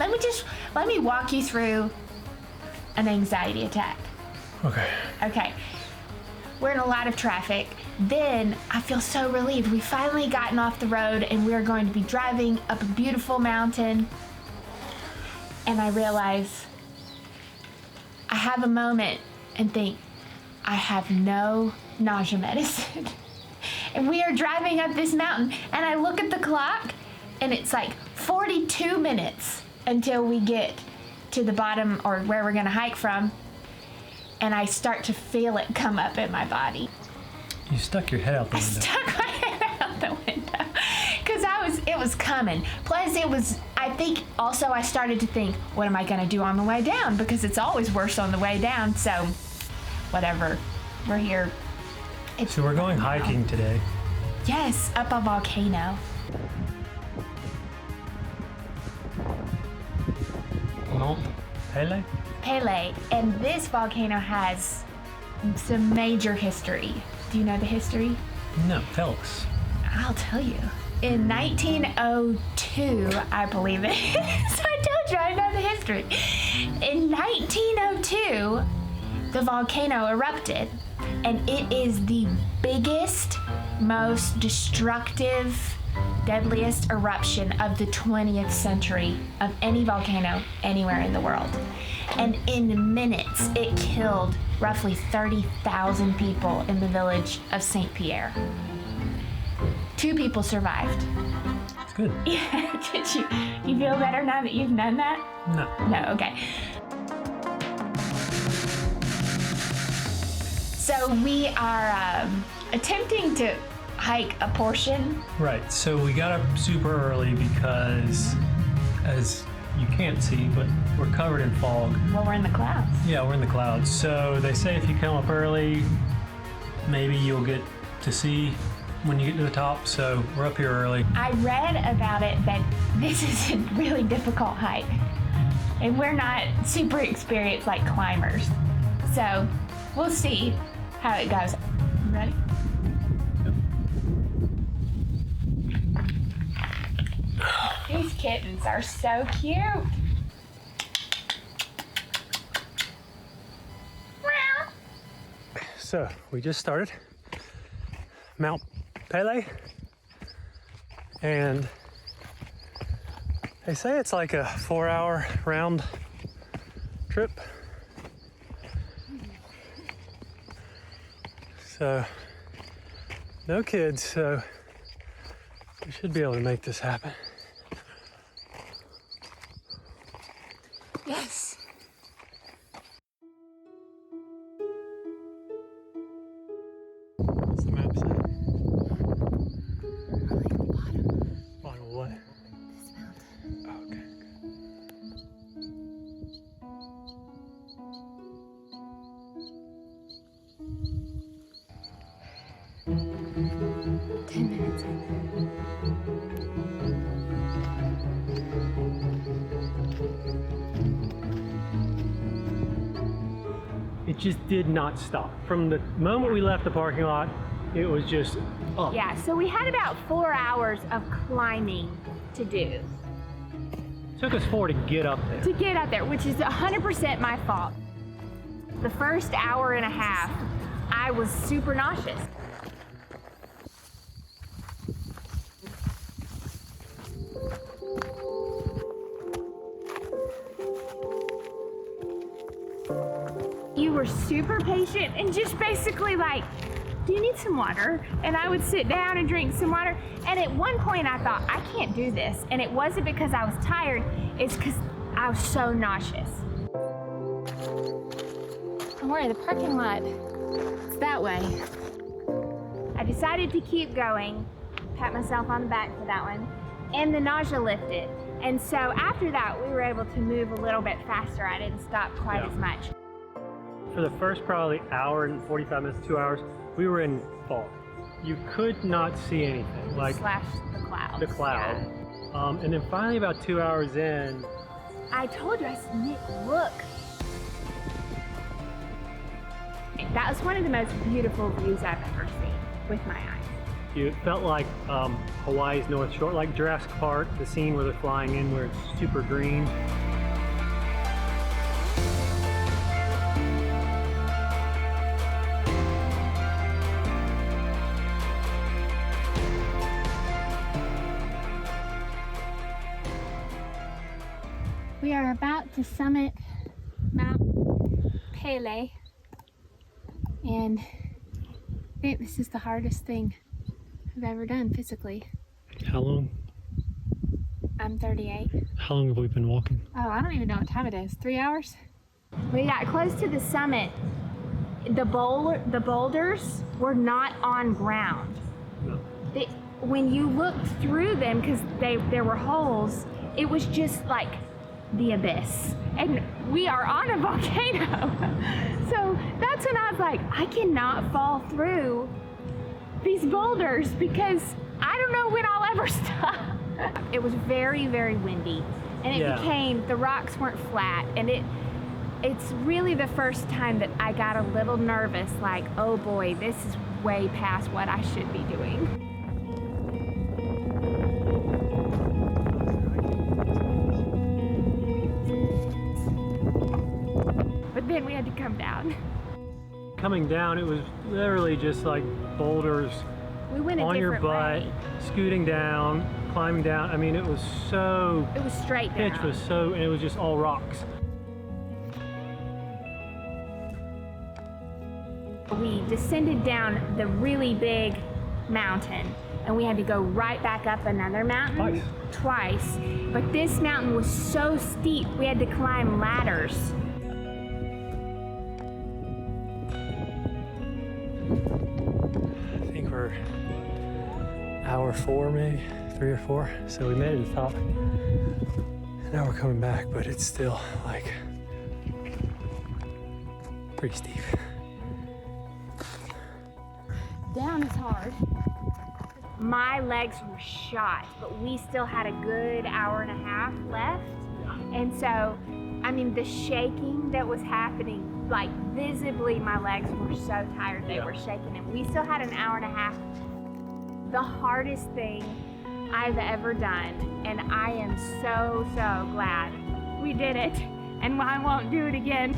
let me walk you through an anxiety attack. Okay. We're in a lot of traffic. Then I feel so relieved. We finally gotten off the road and we're going to be driving up a beautiful mountain. And I realize I have a moment and think, I have no nausea medicine. And we are driving up this mountain and I look at the clock and it's like 42 minutes until we get to the bottom or where we're gonna hike from. And I start to feel it come up in my body. You stuck your head out the window. I stuck my head out the window because it was coming. Plus I think also I started to think, what am I gonna do on the way down? Because it's always worse on the way down. So whatever, we're here. So we're going hiking today. Yes, up a volcano. Mount Pelee? Pelee, and this volcano has some major history. Do you know the history? No, tell us. I'll tell you. In 1902, I believe it is. I told you, I know the history. In 1902, the volcano erupted, and it is the biggest, most destructive, deadliest eruption of the 20th century of any volcano anywhere in the world. And in minutes, it killed roughly 30,000 people in the village of St. Pierre. 2 people survived. That's good. Yeah, did you feel better now that you've known that? No. No, okay. So we are attempting to hike a portion. Right, so we got up super early because, as you can't see, but we're covered in fog. Well, we're in the clouds. Yeah, we're in the clouds. So they say if you come up early, maybe you'll get to see when you get to the top. So we're up here early. I read about it that this is a really difficult hike. And we're not super experienced like climbers. So we'll see how it goes. You ready? These kittens are so cute. So we just started Mount Pelee, and they say it's like a 4-hour round trip. So no kids, so we should be able to make this happen. Yes. What's the map say? Probably at the bottom. Bottom of what? This mountain. Oh, okay. 10 minutes in. It just did not stop. From the moment we left the parking lot, it was just up. Yeah, so we had about 4 hours of climbing to do. It took us 4 to get up there. To get up there, which is 100% my fault. The first hour and a half, I was super nauseous. You were super patient and just basically like, do you need some water? And I would sit down and drink some water. And at one point I thought, I can't do this. And it wasn't because I was tired, it's because I was so nauseous. Don't worry, the parking lot, it's that way. I decided to keep going, pat myself on the back for that one, and the nausea lifted. And so after that, we were able to move a little bit faster. I didn't stop quite as much. For the first probably hour and 45 minutes, 2 hours, we were in fog. You could not see anything. Like Slash the clouds. the cloud. Yeah. And then finally about 2 hours in, I told you, I said, Nick, look. That was one of the most beautiful views I've ever seen with my eyes. It felt like Hawaii's North Shore, like Jurassic Park, the scene where they're flying in where it's super green. We are about to summit Mount Pelee, and I think this is the hardest thing I've ever done physically. How long? I'm 38. How long have we been walking? Oh, I don't even know what time it is. 3 hours? We got close to the summit. The boulders were not on ground. No. When you looked through them, because there were holes, it was just like the abyss. And we are on a volcano. So that's when I was like, I cannot fall through these boulders because I don't know when I'll ever stop. It was very, very windy, and it became, the rocks weren't flat, and it's really the first time that I got a little nervous, like, oh boy, this is way past what I should be doing. But then we had to come down. Coming down, it was literally just like boulders We went a on your different butt, way. scooting down, climbing down. I mean, it was so... It was straight down. Pitch was so, and it was just all rocks. We descended down the really big mountain, and we had to go right back up another mountain. Twice. But this mountain was so steep, we had to climb ladders. I think we're hour 4, maybe 3 or 4. So we made it to the top. Now we're coming back, but it's still like pretty steep. Down is hard. My legs were shot, but we still had a good hour and a half left. And so, I mean, the shaking that was happening, like visibly my legs were so tired, they were shaking, and we still had an hour and a half. The hardest thing I've ever done, and I am so, so glad we did it, and I won't do it again.